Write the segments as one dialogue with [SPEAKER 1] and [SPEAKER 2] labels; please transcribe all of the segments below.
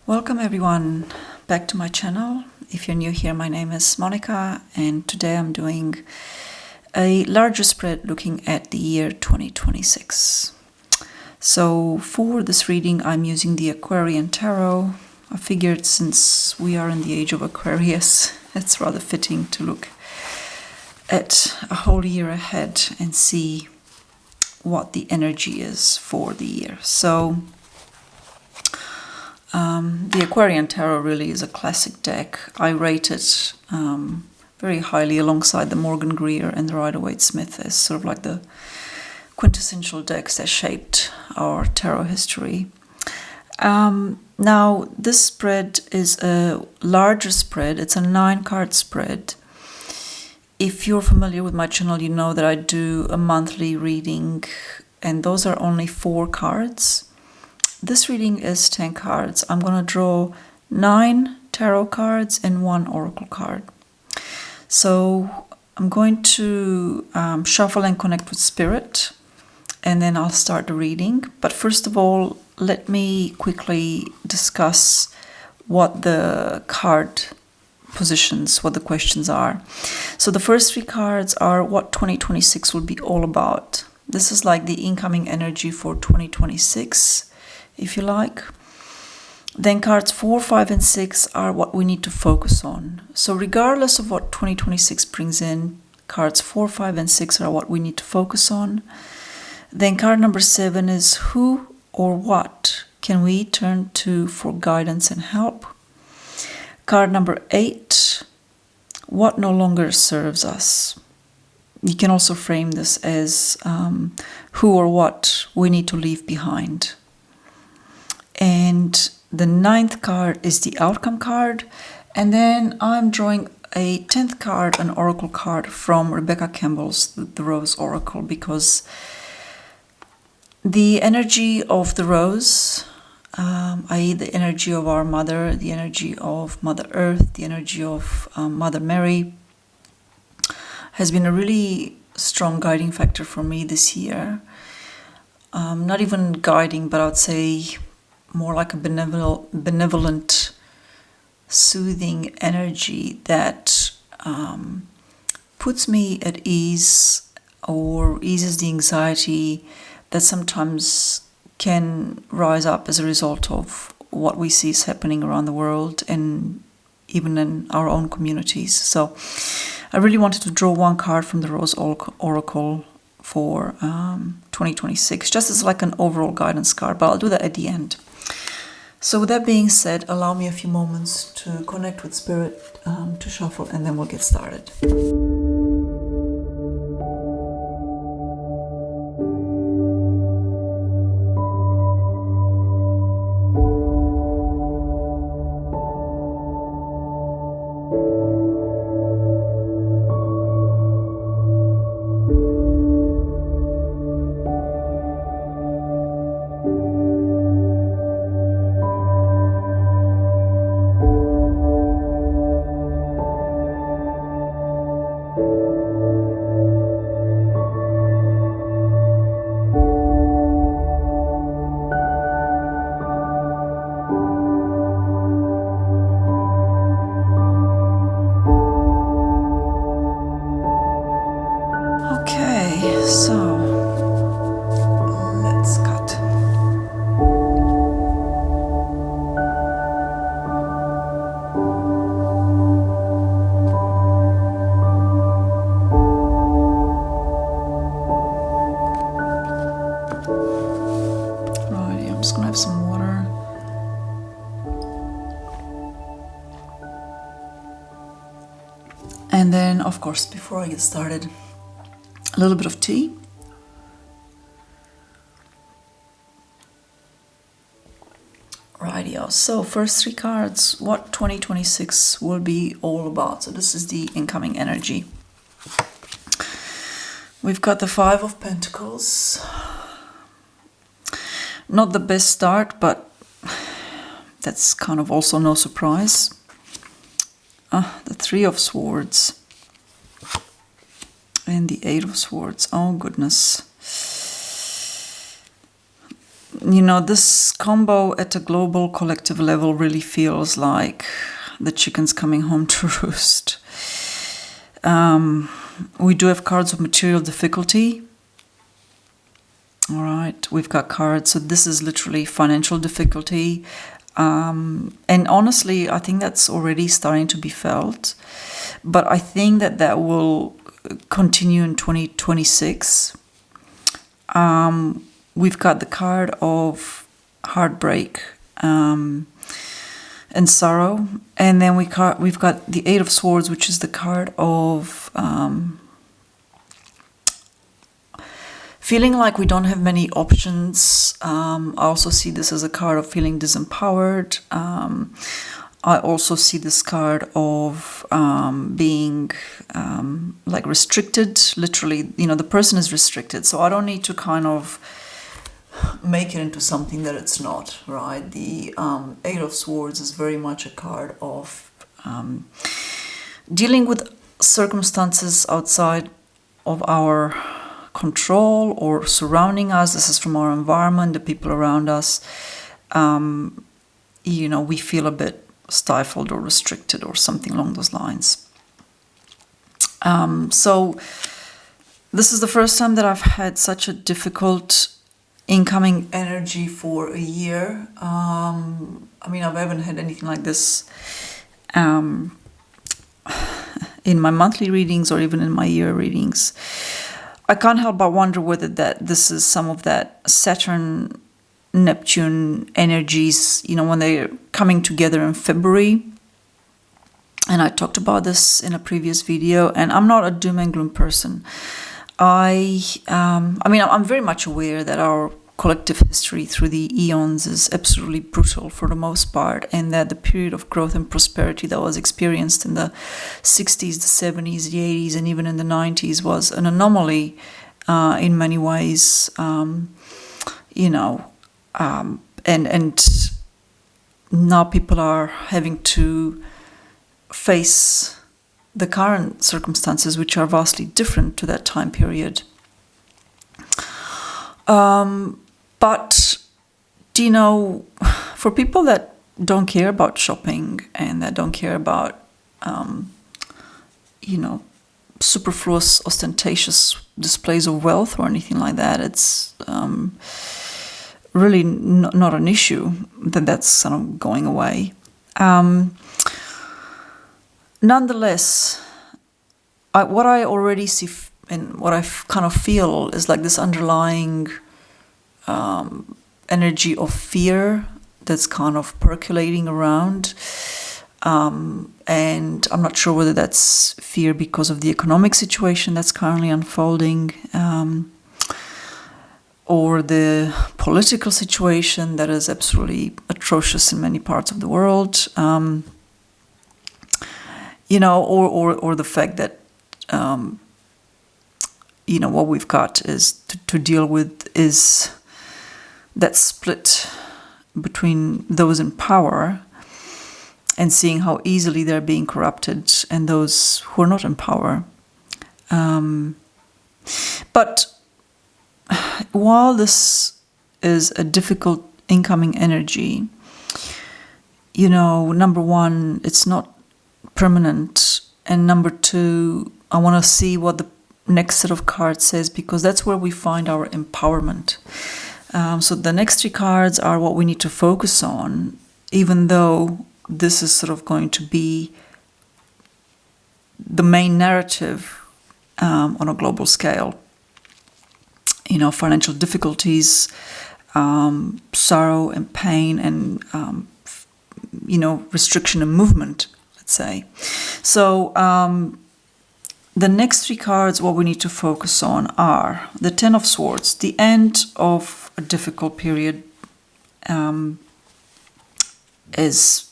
[SPEAKER 1] Welcome everyone back to my channel. If you're new here, my name is Monica and today I'm doing a larger spread looking at the year 2026. So for this reading I'm using the Aquarian Tarot. I figured since we are in the age of Aquarius, it's rather fitting to look at a whole year ahead and see what the energy is for the year. So the Aquarian Tarot really is a classic deck. I rate it very highly alongside the Morgan Greer and the Rider-Waite-Smith as sort of like the quintessential decks that shaped our tarot history. Now, this spread is a larger spread. It's a 9-card spread. If you're familiar with my channel, you know that I do a monthly reading, and those are only 4 cards. This reading is 10 cards. I'm going to draw 9 tarot cards and 1 oracle card. So I'm going to shuffle and connect with spirit, and then I'll start the reading. But first of all, let me quickly discuss what the card positions, what the questions are. So the first 3 cards are what 2026 will be all about. This is like the incoming energy for 2026. If you like. Then cards 4, 5, and 6 are what we need to focus on. So regardless of what 2026 brings in, cards 4, 5, and 6 are what we need to focus on. Then card number 7 is who or what can we turn to for guidance and help. Card number 8, what no longer serves us. You can also frame this as who or what we need to leave behind. And the 9th card is the outcome card. And then I'm drawing a 10th card, an oracle card from Rebecca Campbell's The Rose Oracle, because the energy of the rose, i.e. the energy of our mother, the energy of Mother Earth, the energy of Mother Mary, has been a really strong guiding factor for me this year. Not even guiding, but I would say more like a benevolent, soothing energy that puts me at ease or eases the anxiety that sometimes can rise up as a result of what we see is happening around the world and even in our own communities. So I really wanted to draw 1 card from the Rose Oracle for 2026, just as like an overall guidance card, but I'll do that at the end. So with that being said, allow me a few moments to connect with spirit, to shuffle, and then we'll get started. So, let's cut. Righty, I'm just gonna have some water. And then, of course, before I get started, a little bit of tea. Rightio. So first 3 cards, what 2026 will be all about. So this is the incoming energy. We've got the 5 of Pentacles. Not the best start, but that's kind of also no surprise. The 3 of Swords. And the 8 of Swords. Oh goodness. you know, this combo at a global collective level really feels like the chicken's coming home to roost. We do have cards of material difficulty. All right, we've got cards. So this is literally financial difficulty. And honestly, I think that's already starting to be felt. But I think that will continue in 2026. We've got the card of heartbreak and sorrow. And then we've got the Eight of Swords, which is the card of feeling like we don't have many options. I also see this as a card of feeling disempowered. I also see this card of being like restricted. Literally, you know, the person is restricted. So I don't need to kind of make it into something that it's not, right? The Eight of Swords is very much a card of dealing with circumstances outside of our control or surrounding us. This is from our environment, the people around us. You know, we feel a bit stifled or restricted or something along those lines. So this is the first time that I've had such a difficult incoming energy for a year. I mean, I haven't had anything like this in my monthly readings or even in my year readings. I can't help but wonder whether this is some of that Saturn Neptune energies, you know, when they're coming together in February. And I talked about this in a previous video, and I'm not a doom and gloom person. I mean, I'm very much aware that our collective history through the eons is absolutely brutal for the most part, and that the period of growth and prosperity that was experienced in the 60s, the 70s, the 80s, and even in the 90s was an anomaly in many ways, you know, and now people are having to face the current circumstances, which are vastly different to that time period. But, you know, for people that don't care about shopping and that don't care about, you know, superfluous, ostentatious displays of wealth or anything like that, it's really not an issue that's kind of going away. Nonetheless, what I already see and what I kind of feel is like this underlying energy of fear that's kind of percolating around. And I'm not sure whether that's fear because of the economic situation that's currently unfolding, or the political situation that is absolutely atrocious in many parts of the world. You know, or the fact that, you know, what we've got is to deal with is that split between those in power and seeing how easily they're being corrupted and those who are not in power. But while this is a difficult incoming energy, you know, number one, it's not permanent, and number two, I want to see what the next set of cards says, because that's where we find our empowerment. So the next three cards are what we need to focus on, even though this is sort of going to be the main narrative on a global scale. You know, financial difficulties, sorrow and pain, and you know, restriction and movement, let's say. So the next three cards, what we need to focus on are the Ten of Swords, the end of a difficult period. It's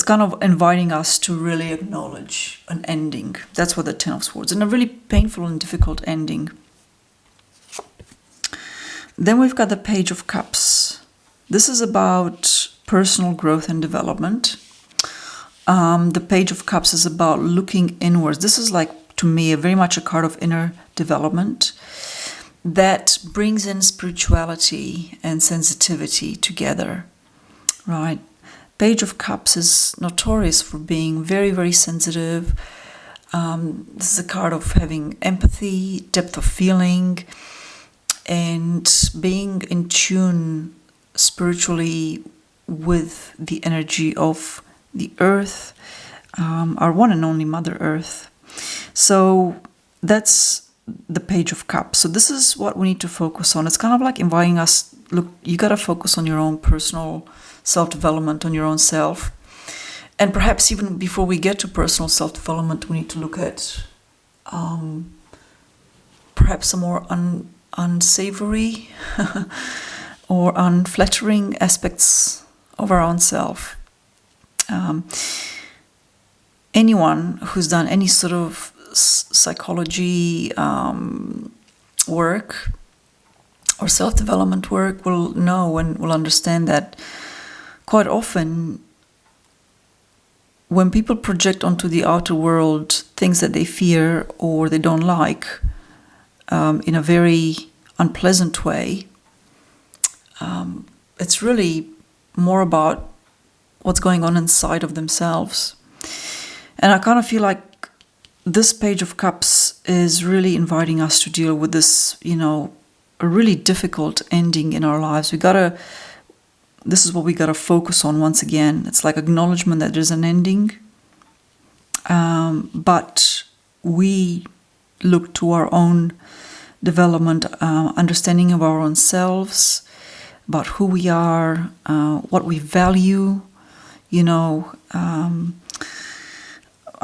[SPEAKER 1] kind of inviting us to really acknowledge an ending. That's what the Ten of Swords, and a really painful and difficult ending. Then we've got the Page of Cups. This is about personal growth and development. The Page of Cups is about looking inwards. This is like, to me, very much a card of inner development. that brings in spirituality and sensitivity together, right? Page of Cups is notorious for being very, very sensitive. This is a card of having empathy, depth of feeling, and being in tune spiritually with the energy of the earth, our one and only Mother Earth. So that's the Page of Cups. So this is what we need to focus on. It's kind of like inviting us, look, you got to focus on your own personal self-development, on your own self. And perhaps even before we get to personal self-development, we need to look at perhaps some more unsavory or unflattering aspects of our own self. Anyone who's done any sort of psychology work or self-development work will know and will understand that quite often when people project onto the outer world things that they fear or they don't like in a very unpleasant way, it's really more about what's going on inside of themselves. And I kind of feel like this Page of Cups is really inviting us to deal with this, a really difficult ending in our lives. This is what we gotta focus on once again. It's like acknowledgement that there's an ending, but we look to our own development, understanding of our own selves, about who we are, what we value,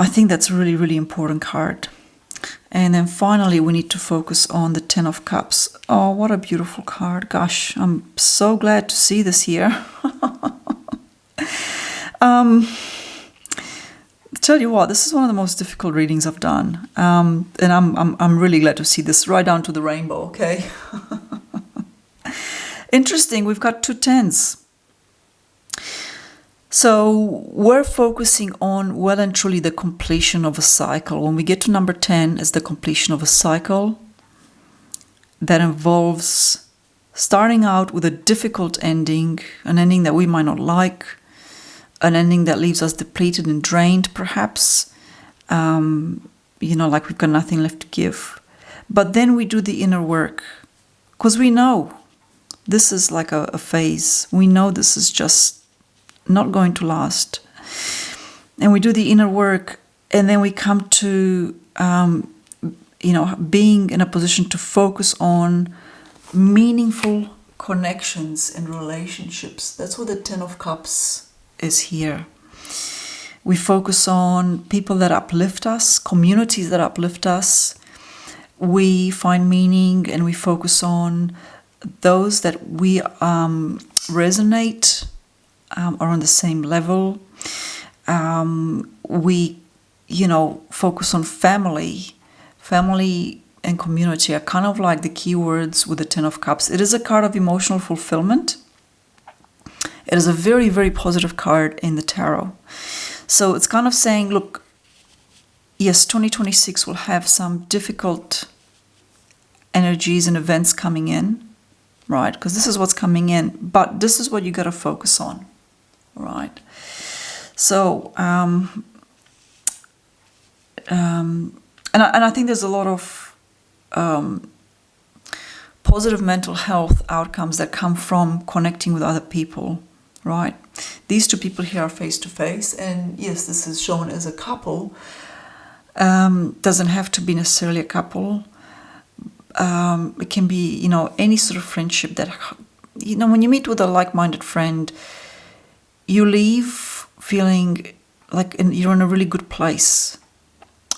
[SPEAKER 1] I think that's a really, really important card. And then finally, we need to focus on the Ten of Cups. Oh, what a beautiful card. Gosh, I'm so glad to see this here. Tell you what, this is one of the most difficult readings I've done. And I'm really glad to see this right down to the rainbow, okay? Interesting, we've got 2 tens. So we're focusing on well and truly the completion of a cycle. When we get to number 10, it's the completion of a cycle that involves starting out with a difficult ending, an ending that we might not like, an ending that leaves us depleted and drained perhaps, like we've got nothing left to give. But then we do the inner work because we know this is like a phase. We know this is just not going to last. And we do the inner work, and then we come to, being in a position to focus on meaningful connections and relationships. That's what the Ten of Cups is here. We focus on people that uplift us, communities that uplift us. We find meaning and we focus on those that we resonate, are on the same level. We, focus on family and community are kind of like the keywords with the Ten of Cups. It is a card of emotional fulfillment. It is a very, very positive card in the tarot. So it's kind of saying, look, yes, 2026 will have some difficult energies and events coming in, right? Because this is what's coming in, but this is what you got to focus on. Right. So, and I think there's a lot of positive mental health outcomes that come from connecting with other people, right? These 2 people here are face to face, and yes, this is shown as a couple. Doesn't have to be necessarily a couple. It can be, any sort of friendship that, when you meet with a like-minded friend, you leave feeling like you're in a really good place,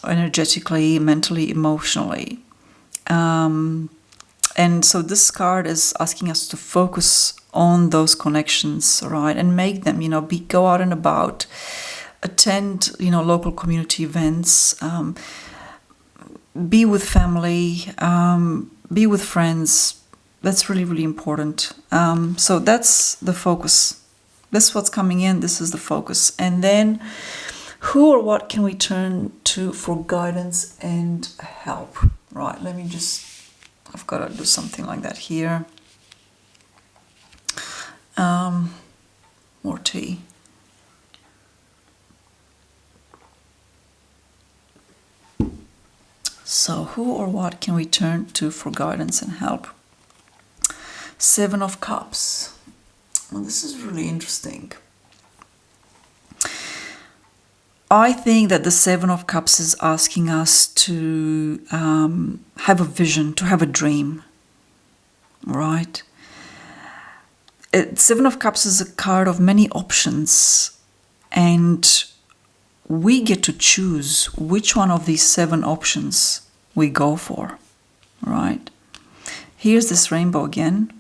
[SPEAKER 1] energetically, mentally, emotionally. And so this card is asking us to focus on those connections, right? And make them, go out and about, attend, local community events, be with family, be with friends. That's really, really important. So that's the focus. This is what's coming in. This is the focus. And then who or what can we turn to for guidance and help? Right, let me just I've got to do something like that here. More tea. So who or what can we turn to for guidance and help? Seven of Cups. Well, this is really interesting. I think that the Seven of Cups is asking us to have a vision, to have a dream, right? Seven of Cups is a card of many options, and we get to choose which one of these 7 options we go for, right? Here's this rainbow again.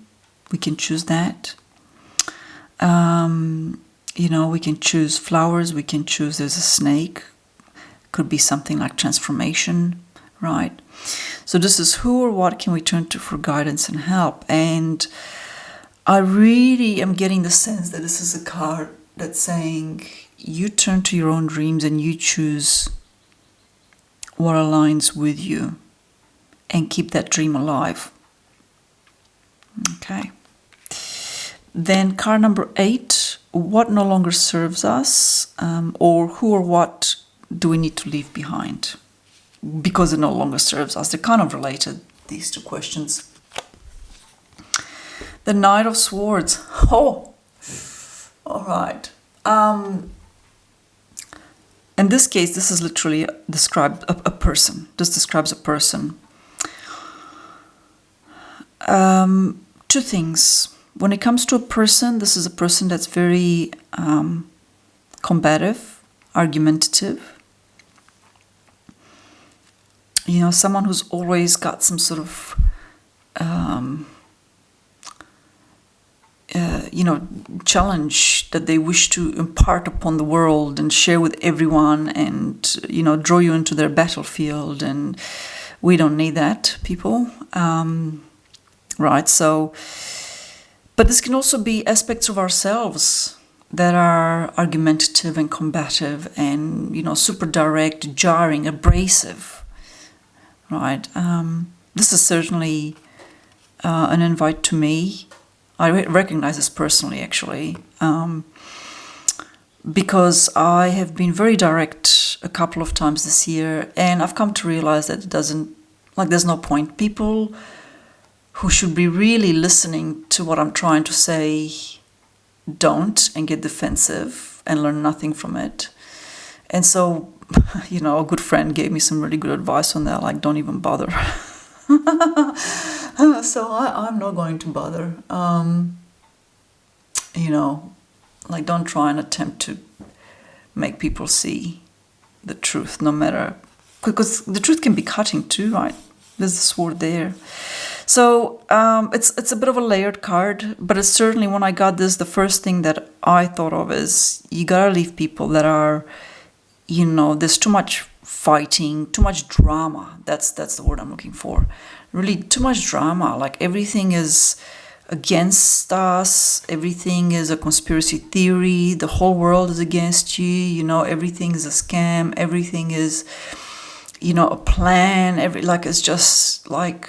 [SPEAKER 1] We can choose that. You know, we can choose flowers. We can choose, there's a snake. Could be something like transformation, right? So this is who or what can we turn to for guidance and help. And I really am getting the sense that this is a card that's saying you turn to your own dreams and you choose what aligns with you and keep that dream alive. Okay. Then card number 8, what no longer serves us, or who or what do we need to leave behind because it no longer serves us. They're kind of related, these 2 questions. The Knight of Swords. Oh, all right. In this case, this is literally described a person. This describes a person. 2 things. When it comes to a person, this is a person that's very combative, argumentative. You know, someone who's always got some sort of challenge that they wish to impart upon the world and share with everyone and, draw you into their battlefield. And we don't need that, people. Right, so, but this can also be aspects of ourselves that are argumentative and combative and, super direct, jarring, abrasive, right? This is certainly an invite to me. I recognize this personally, actually, because I have been very direct a couple of times this year, and I've come to realize that there's no point. People who should be really listening to what I'm trying to say don't, and get defensive and learn nothing from it. And so, a good friend gave me some really good advice on that, like, don't even bother. So I'm not going to bother. Don't try and attempt to make people see the truth, no matter, because the truth can be cutting too, right? There's the sword there. So it's a bit of a layered card, but it's certainly, when I got this, the first thing that I thought of is you gotta leave people that are, there's too much fighting, too much drama. That's the word I'm looking for. Really, too much drama. Like, everything is against us. Everything is a conspiracy theory. The whole world is against you. Everything is a scam. Everything is, a plan. It's just like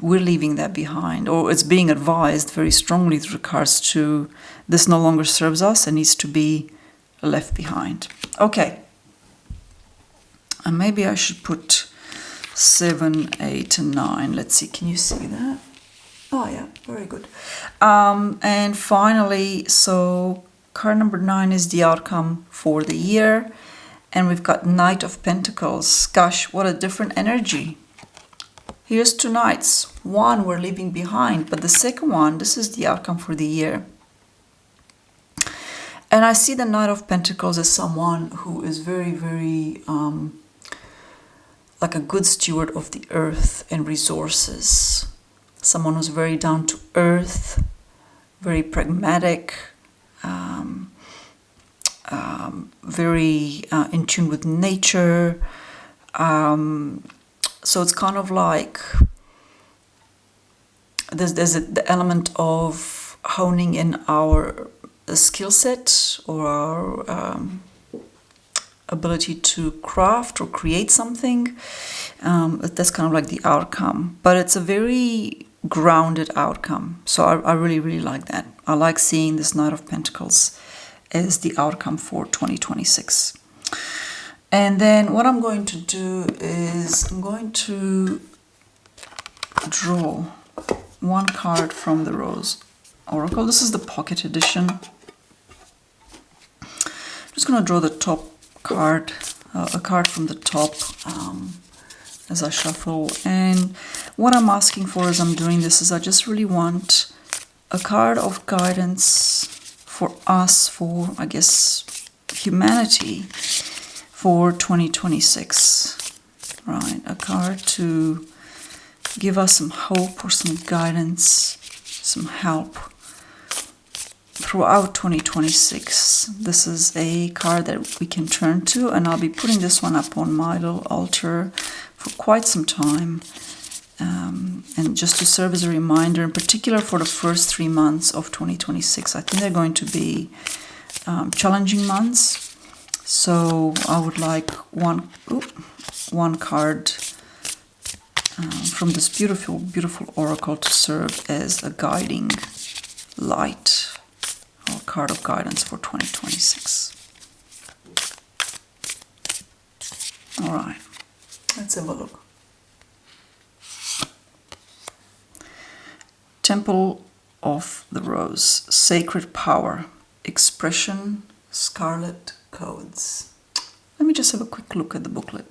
[SPEAKER 1] we're leaving that behind, or it's being advised very strongly with regards to this no longer serves us and needs to be left behind. Okay. And maybe I should put 7, 8, and 9. Let's see, can you see that? Oh yeah, very good. And finally, so card number 9 is the outcome for the year. And we've got Knight of Pentacles. Gosh, what a different energy. Here's 2 knights. One we're leaving behind, but the second one, this is the outcome for the year. And I see the Knight of Pentacles as someone who is very, very, like a good steward of the earth and resources. Someone who's very down to earth, very pragmatic, very in tune with nature. So it's kind of like there's the element of honing in our skill set or our ability to craft or create something. That's kind of like the outcome, but it's a very grounded outcome. So I really, really like that. I like seeing this Knight of Pentacles as the outcome for 2026. And then what I'm going to do is I'm going to draw one card from the Rose Oracle. This is the pocket edition. I'm just going to draw the top card, a card from the top as I shuffle. And what I'm asking for as I'm doing this is I just really want a card of guidance for us, for, I guess, humanity for 2026. Right, a card to give us some hope or some guidance, some help throughout 2026. This is a card that we can turn to, and I'll be putting this one up on my little altar for quite some time. And just to serve as a reminder, in particular for the first 3 months of 2026, I think they're going to be challenging months. So I would like one card from this beautiful, beautiful oracle to serve as a guiding light or card of guidance for 2026. All right, let's have a look. Temple of the Rose, Sacred Power, Expression, Scarlet Codes. Let me just have a quick look at the booklet.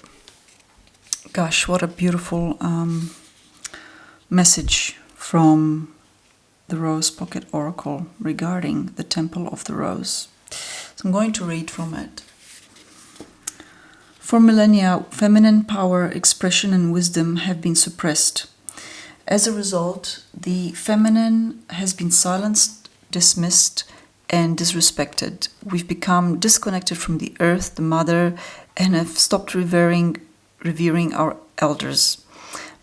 [SPEAKER 1] Gosh, what a beautiful message from the Rose Pocket Oracle regarding the Temple of the Rose. So I'm going to read from it. For millennia, feminine power, expression, and wisdom have been suppressed. As a result, the feminine has been silenced, dismissed, and disrespected. We've become disconnected from the earth, the mother, and have stopped revering our elders.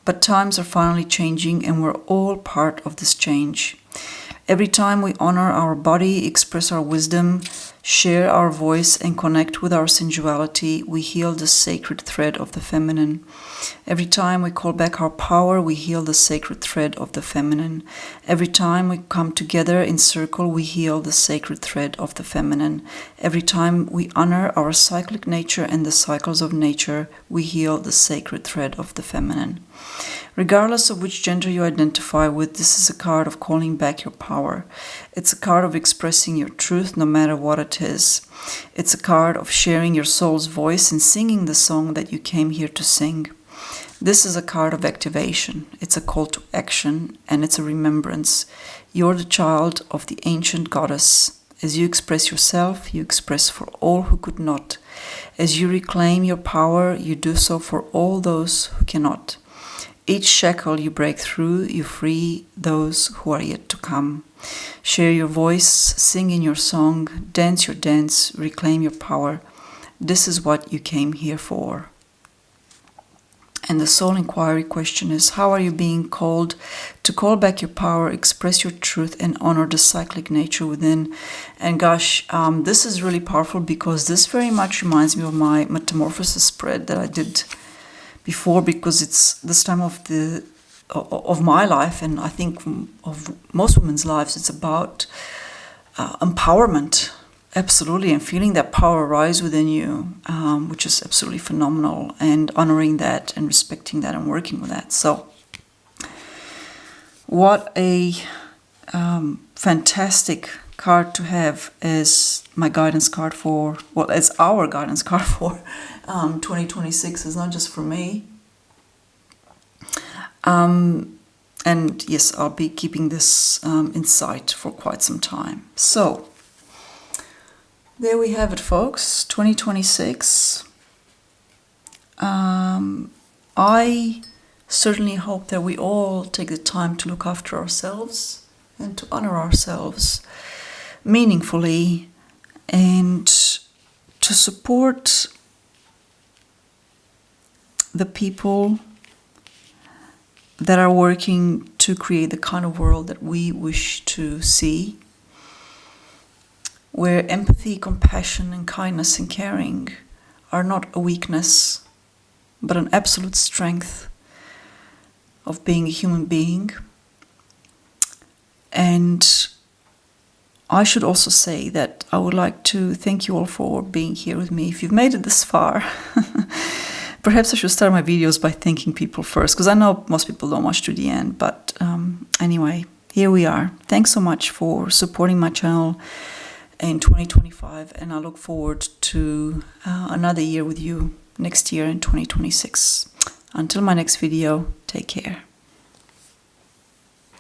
[SPEAKER 1] But times are finally changing, and we're all part of this change. Every time we honor our body, express our wisdom, share our voice, and connect with our sensuality, we heal the sacred thread of the feminine. Every time we call back our power, we heal the sacred thread of the feminine. Every time we come together in circle, we heal the sacred thread of the feminine. Every time we honor our cyclic nature and the cycles of nature, we heal the sacred thread of the feminine. Regardless of which gender you identify with, this is a card of calling back your power. It's a card of expressing your truth no matter what it is. It's a card of sharing your soul's voice and singing the song that you came here to sing. This is a card of activation. It's a call to action, and it's a remembrance. You're the child of the ancient goddess. As you express yourself, you express for all who could not. As you reclaim your power, you do so for all those who cannot. Each shackle you break through, you free those who are yet to come. Share your voice, sing in your song, dance your dance, reclaim your power. This is what you came here for. And the soul inquiry question is, how are you being called to call back your power, express your truth, and honor the cyclic nature within? And gosh, this is really powerful because this very much reminds me of my metamorphosis spread that I did before, because it's this time of my life, and I think of most women's lives, it's about empowerment, absolutely, and feeling that power rise within you, which is absolutely phenomenal, and honoring that and respecting that and working with that. So what a fantastic card to have as my guidance card for, well, as our guidance card for 2026. Is not just for me. And yes, I'll be keeping this in sight for quite some time. So there we have it, folks. 2026. I certainly hope that we all take the time to look after ourselves and to honor ourselves meaningfully, and to support the people that are working to create the kind of world that we wish to see, where empathy, compassion, and kindness and caring are not a weakness, but an absolute strength of being a human being. And I should also say that I would like to thank you all for being here with me. If you've made it this far, perhaps I should start my videos by thanking people first, because I know most people don't watch to the end. But anyway, here we are. Thanks so much for supporting my channel in 2025, and I look forward to another year with you next year in 2026. Until my next video, take care.